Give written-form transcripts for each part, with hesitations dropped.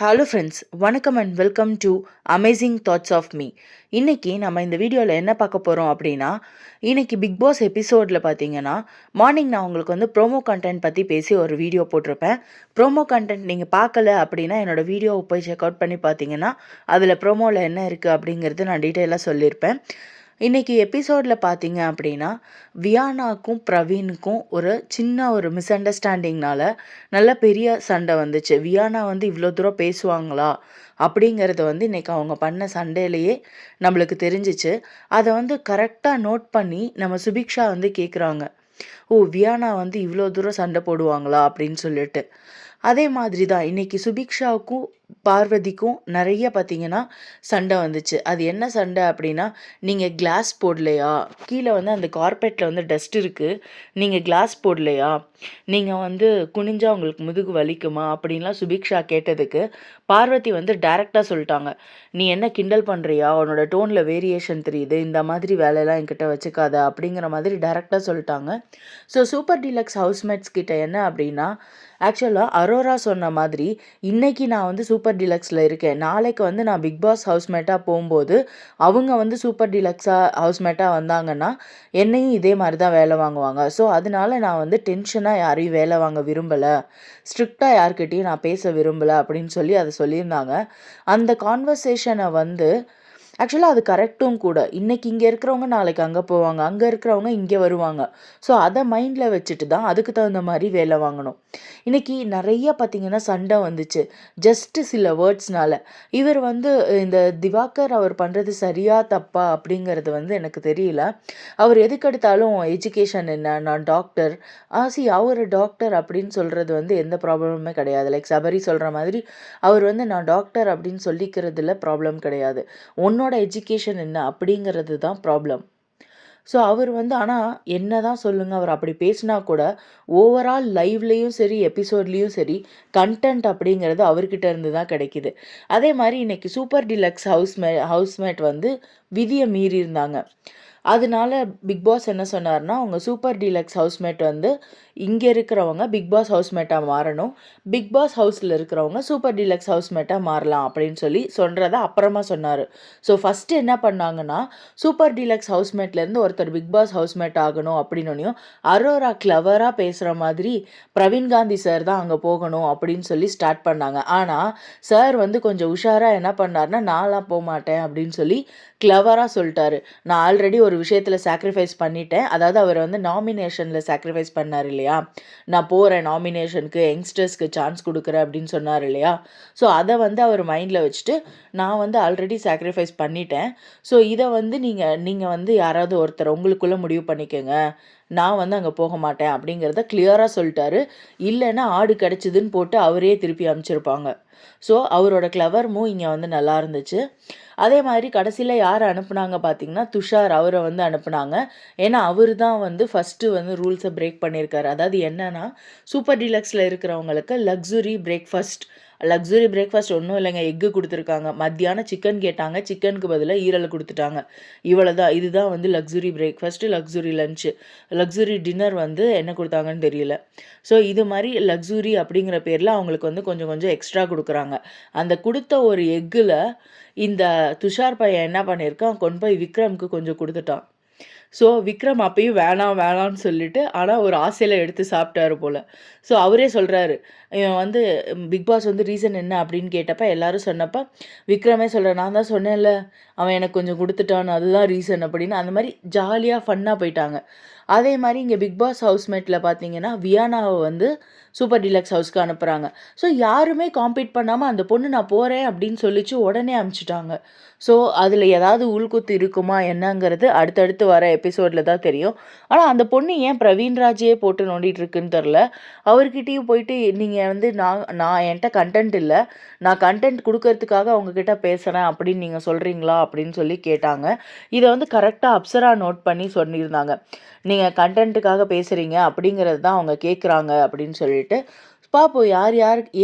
Hello friends, வணக்கம் and welcome to amazing thoughts of me. இன்றைக்கி நம்ம இந்த வீடியோவில் என்ன பார்க்க போகிறோம் அப்படின்னா, இன்றைக்கி பிக் பாஸ் எபிசோடில் பார்த்தீங்கன்னா, மார்னிங் நான் உங்களுக்கு வந்து ப்ரோமோ கண்டென்ட் பற்றி பேசி ஒரு வீடியோ போட்டிருப்பேன். ப்ரோமோ கண்டென்ட் நீங்கள் பார்க்கல அப்படின்னா என்னோடய வீடியோவை போய் செக் அவுட் பண்ணி பார்த்தீங்கன்னா, அதில் ப்ரோமோவில் என்ன இருக்குது அப்படிங்கிறது நான் டீட்டெயிலாக சொல்லியிருப்பேன். இன்றைக்கி எபிசோடில் பார்த்தீங்க அப்படின்னா, வியானாக்கும் பிரவீனுக்கும் ஒரு சின்ன ஒரு மிஸ் அண்டர்ஸ்டாண்டிங்னால நல்ல பெரிய சண்டை வந்துச்சு. வியானா வந்து இவ்வளோ தூரம் பேசுவாங்களா அப்படிங்கிறது வந்து இன்றைக்கி அவங்க பண்ண சண்டையிலேயே நம்மளுக்கு தெரிஞ்சிச்சு. அதை வந்து கரெக்டாக நோட் பண்ணி நம்ம சுபிக்ஷா வந்து கேட்குறாங்க, ஓ வியானா வந்து இவ்வளோ தூரம் சண்டை போடுவாங்களா அப்படின்னு சொல்லிட்டு. அதே மாதிரி தான் இன்றைக்கி சுபிக்ஷாவுக்கும் பார்வதிக்கும் நிறைய பார்த்தீங்கன்னா சண்டை வந்துச்சு. அது என்ன சண்டை அப்படின்னா, நீங்கள் கிளாஸ் போடலையா, கீழே வந்து அந்த கார்பெட்டில் வந்து டஸ்ட் இருக்குது, நீங்கள் கிளாஸ் போடலையா, நீங்கள் வந்து குனிஞ்சா உங்களுக்கு முதுகு வலிக்குமா அப்படின்லாம் சுபிக்ஷா கேட்டதுக்கு பார்வதி வந்து டைரெக்டாக சொல்லிட்டாங்க, நீ என்ன கிண்டல் பண்ணுறியா, உன்னோட டோனில் வேரியேஷன் தெரியுது, இந்த மாதிரி வேலையெல்லாம் என்கிட்ட வச்சுக்காத அப்படிங்கிற மாதிரி டைரெக்டாக சொல்லிட்டாங்க. ஸோ சூப்பர் டீலக்ஸ் ஹவுஸ்மேட்ஸ் கிட்ட என்ன அப்படின்னா, ஆக்சுவலாக அரோரா சொன்ன மாதிரி இன்றைக்கி நான் வந்து சூப்பர் டீலக்ஸில் இருக்கேன், நாளைக்கு வந்து நான் பிக் பாஸ் ஹவுஸ்மேட்டாக போகும்போது அவங்க வந்து சூப்பர் டீலக்ஸாக ஹவுஸ்மேட்டாக வந்தாங்கன்னா என்னையும் இதே மாதிரி தான் வேலை வாங்குவாங்க. ஸோ அதனால நான் வந்து டென்ஷனாக யாரையும் வேலை வாங்க விரும்பலை, ஸ்ட்ரிக்டாக யார்கிட்டையும் நான் பேச விரும்பலை அப்படின்னு சொல்லி அதை சொல்லியிருந்தாங்க. அந்த கான்வர்சேஷனை வந்து ஆக்சுவலாக அது கரெக்டும் கூட. இன்றைக்கி இங்கே இருக்கிறவங்க நாளைக்கு அங்கே போவாங்க, அங்கே இருக்கிறவங்க இங்கே வருவாங்க. ஸோ அதை மைண்டில் வச்சுட்டு தான் அதுக்கு தகுந்த மாதிரி வேலை வாங்கணும். இன்றைக்கி நிறைய பார்த்திங்கன்னா சண்டை வந்துச்சு ஜஸ்ட்டு சில வேர்ட்ஸ்னால. இவர் வந்து இந்த திவாகர் அவர் பண்ணுறது சரியா தப்பா அப்படிங்கிறது வந்து எனக்கு தெரியல. அவர் எதுக்கெடுத்தாலும் எஜுகேஷன் என்ன, நான் டாக்டர், அவர் டாக்டர் அப்படின்னு சொல்கிறது வந்து எந்த ப்ராப்ளமுமே கிடையாது. லைக் சபரி சொல்கிற மாதிரி அவர் வந்து நான் டாக்டர் அப்படின்னு சொல்லிக்கிறதுல ப்ராப்ளம் கிடையாது. உன்னோட எஜுகேஷன் என்ன அப்படிங்கிறது தான் ப்ராப்ளம். ஸோ அவர் வந்து ஆனால் என்ன தான் சொல்லுங்கள், அவர் அப்படி பேசினா கூட ஓவரால் லைவ்லேயும் சரி எபிசோட்லேயும் சரி கண்டென்ட் அப்படிங்கிறது அவர்கிட்ட இருந்து தான் கிடைக்கிது. அதே மாதிரி இன்றைக்கி சூப்பர் டீலக்ஸ் ஹவுஸ்மேட் வந்து விதியை மீறி இருந்தாங்க. அதனால பிக் பாஸ் என்ன சொன்னார்னா, அவங்க சூப்பர் டீலக்ஸ் ஹவுஸ்மேட் வந்து இங்கே இருக்கிறவங்க பிக் பாஸ் ஹவுஸ்மேட்டாக மாறணும், பிக் பாஸ் ஹவுஸில் இருக்கிறவங்க சூப்பர் டீலக்ஸ் ஹவுஸ்மேட்டாக மாறலாம் அப்படின்னு சொல்லி சொல்கிறத அப்புறமா சொன்னார். ஸோ ஃபஸ்ட்டு என்ன பண்ணாங்கன்னா, சூப்பர் டீலக்ஸ் ஹவுஸ்மேட்லேருந்து ஒருத்தர் பிக் பாஸ் ஹவுஸ்மேட் ஆகணும் அப்படின்னோனையும் அரோரா கிளவராக பேசுகிற மாதிரி பிரவீன் காந்தி சார் தான் அங்கே போகணும் அப்படின்னு சொல்லி ஸ்டார்ட் பண்ணாங்க. ஆனால் சார் வந்து கொஞ்சம் உஷாராக என்ன பண்ணார்னா, நான்லாம் போக மாட்டேன் அப்படின்னு சொல்லி கிளவராக சொல்லிட்டாரு. நான் ஆல்ரெடி ஒரு விஷயத்தில் சாக்ரிஃபைஸ் பண்ணிட்டேன், அதாவது அவர் வந்து நாமினேஷனில் சாக்ரிஃபைஸ் பண்ணார் இல்லையா, நான் போகிறேன் நாமினேஷனுக்கு, யங்ஸ்டர்ஸ்க்கு சான்ஸ் கொடுக்குறேன் அப்படின்னு சொன்னார் இல்லையா. ஸோ அதை வந்து அவர் மைண்டில் வச்சுட்டு நான் வந்து ஆல்ரெடி சாக்ரிஃபைஸ் பண்ணிட்டேன், ஸோ இதை வந்து நீங்கள் வந்து யாராவது ஒருத்தர் உங்களுக்குள்ளே முடிவு பண்ணிக்கோங்க, நான் வந்து அங்கே போக மாட்டேன் அப்படிங்கிறத கிளியராக சொல்லிட்டாரு. இல்லைன்னா ஆடு கிடச்சிதுன்னு போட்டு அவரே திருப்பி அனுப்பிச்சிருப்பாங்க. ஸோ அவரோட கிளவர் மூவ் இங்கே வந்து நல்லா இருந்துச்சு. அதே மாதிரி கடைசியில் யார் அனுப்புனாங்க பார்த்தீங்கன்னா, துஷார் அவரை வந்து அனுப்புனாங்க. ஏன்னா அவர் தான் வந்து ஃபஸ்ட்டு வந்து ரூல்ஸை பிரேக் பண்ணியிருக்காரு. அதாவது என்னென்னா, சூப்பர் டீலக்ஸில் இருக்கிறவங்களுக்கு லக்ஸுரி பிரேக்ஃபாஸ்ட் ஒன்றும் இல்லைங்க, எக்கு கொடுத்துருக்காங்க. மத்தியானம் சிக்கன் கேட்டாங்க, சிக்கனுக்கு பதிலாக ஈரலை கொடுத்துட்டாங்க. இவ்வளோ தான், இதுதான் வந்து luxury breakfast, luxury lunch. Luxury dinner வந்து என்ன கொடுத்தாங்கன்னு தெரியல. ஸோ இது மாதிரி லக்ஸுரி அப்படிங்கிற பேரில் அவங்களுக்கு வந்து கொஞ்சம் கொஞ்சம் எக்ஸ்ட்ரா கொடுக்குறாங்க. அந்த கொடுத்த ஒரு எக்கில் இந்த துஷார் பையன் என்ன பண்ணியிருக்கான், கொண்டு போய் விக்ரமுக்கு கொஞ்சம் கொடுத்துட்டான். ஸோ விக்ரம் அப்பயும் வேணான்னு சொல்லிட்டு, ஆனால் ஒரு ஆசையில் எடுத்து சாப்பிட்டாரு போல். ஸோ அவரே சொல்கிறாரு, இவன் வந்து பிக் பாஸ் வந்து ரீசன் என்ன அப்படின்னு கேட்டப்ப எல்லாரும் சொன்னப்போ விக்ரமே சொல்கிறேன், நான் தான் சொன்னேன்ல அவன் எனக்கு கொஞ்சம் கொடுத்துட்டான், அதுதான் ரீசன் அப்படின்னு. அந்த மாதிரி ஜாலியாக ஃபன்னாக போயிட்டாங்க. அதே மாதிரி இங்கே பிக் பாஸ் ஹவுஸ்மேட்டில் பார்த்தீங்கன்னா, வியானாவை வந்து சூப்பர் டீலக்ஸ் ஹவுஸ்க்கு அனுப்புகிறாங்க. ஸோ யாருமே காம்பீட் பண்ணாமல் அந்த பொண்ணு நான் போகிறேன் அப்படின்னு சொல்லிச்சு, உடனே அனுப்பிச்சிட்டாங்க. ஸோ அதில் ஏதாவது உள்குத்து இருக்குமா என்னங்கிறது அடுத்தடுத்து வர எபிசோடில் தான் தெரியும். ஆனால் அந்த பொண்ணு ஏன் பிரவீன்ராஜையே போட்டு நோண்டிகிட்டு இருக்குன்னு தெரில. அவர்கிட்டையும் போயிட்டு நீங்கள் வந்து நான் என்கிட்ட கண்டென்ட் இல்லை, நான் கண்டென்ட் கொடுக்கறதுக்காக அவங்கக்கிட்ட பேசுகிறேன் அப்படின்னு நீங்கள் சொல்கிறீங்களா அப்படின்னு சொல்லி கேட்டாங்க. இதை வந்து கரெக்டாக அப்சரா நோட் பண்ணி சொல்லியிருந்தாங்க, நீங்கள் கண்டென்ட்டுக்காக பேசுகிறீங்க அப்படிங்கிறது தான் அவங்க கேட்குறாங்க அப்படின்னு சொல்லிட்டு. பார்ப்போம்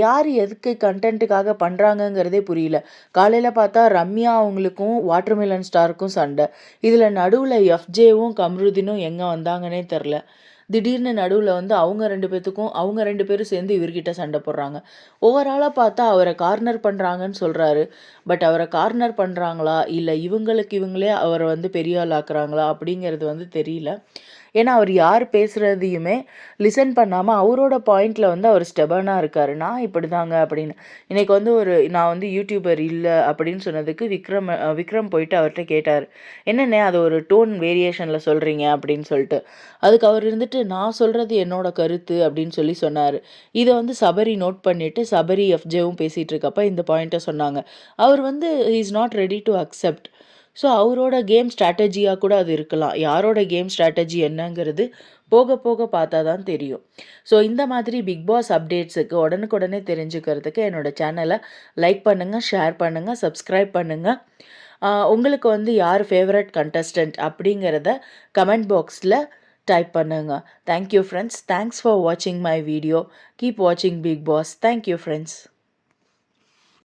யார் எதுக்கு கண்டென்ட்டுக்காக பண்ணுறாங்கங்கிறதே புரியல. காலையில் பார்த்தா ரம்யா அவங்களுக்கும் வாட்டர்மெலன் ஸ்டாருக்கும் சண்டை, இதில் நடுவில் எஃப்ஜேவும் கம்ருதீனும் எங்கே வந்தாங்கன்னே தெரில. திடீர்னு நடுவுல வந்து அவங்க 2 பேத்துக்கும் அவங்க 2 பேரும் சேர்ந்து இவர்கிட்ட சண்டை போடுறாங்க. ஓவராலா பார்த்தா அவர கார்னர் பண்றாங்கன்னு சொல்றாரு. பட் அவர கார்னர் பண்றாங்களா? இல்ல இவங்களுக்கு இவங்களே அவர வந்து பெரிய ஆள் ஆக்குறாங்களா? அப்படிங்கிறது வந்து தெரியல. ஏன்னா, அவர் யார் பேசுறதையுமே லிசன் பண்ணாம அவரோட பாயிண்ட்ல வந்து அவர் ஸ்டெபர்னா இருக்காரு. நான் இப்படிதாங்க அப்படின்னு. இன்னைக்கு வந்து நான் வந்து யூடியூபர் இல்ல அப்படின்னு சொன்னதுக்கு விக்ரம் போயிட்டு அவர்ட்ட கேட்டாரு. என்னண்ணே அது ஒரு டோன் வேரியேஷன்ல சொல்றீங்க அப்படின்னு சொல்லிட்டு. அதுக்கு அவர் இருந்துட்டு நான் சொல்றது என்னோட கருத்து அப்படின்னு சொல்லி சொன்னாரு. இத வந்து சபரி நோட் பண்ணிட்டு சபரி எஃப்ஜேவும் பேசிட்டு இருக்கப்ப இந்த பாயிண்ட்ட சொன்னாங்க. அவர் வந்து he is not ready to accept. So அவரோட கேம் ஸ்ட்ராட்டஜியா கூட அது இருக்கலாம். யாரோட கேம் ஸ்ட்ராட்டஜி என்னங்கிறது போக போக பார்த்தா தான் தெரியும். ஸோ இந்த மாதிரி பிக் பாஸ் அப்டேட்ஸுக்கு உடனுக்குடனே தெரிஞ்சுக்கிறதுக்கு என்னோட சேனலை லைக் பண்ணுங்க, ஷேர் பண்ணுங்க, சப்ஸ்கிரைப் பண்ணுங்க. உங்களுக்கு வந்து யார் ஃபேவரட் கண்டஸ்டன்ட் அப்படிங்கிறத கமெண்ட் பாக்ஸில் டைப் பண்ணுங்க. Thank you friends. Thanks for வாட்சிங் மை வீடியோ. கீப் வாட்சிங் big pass. Thank you friends.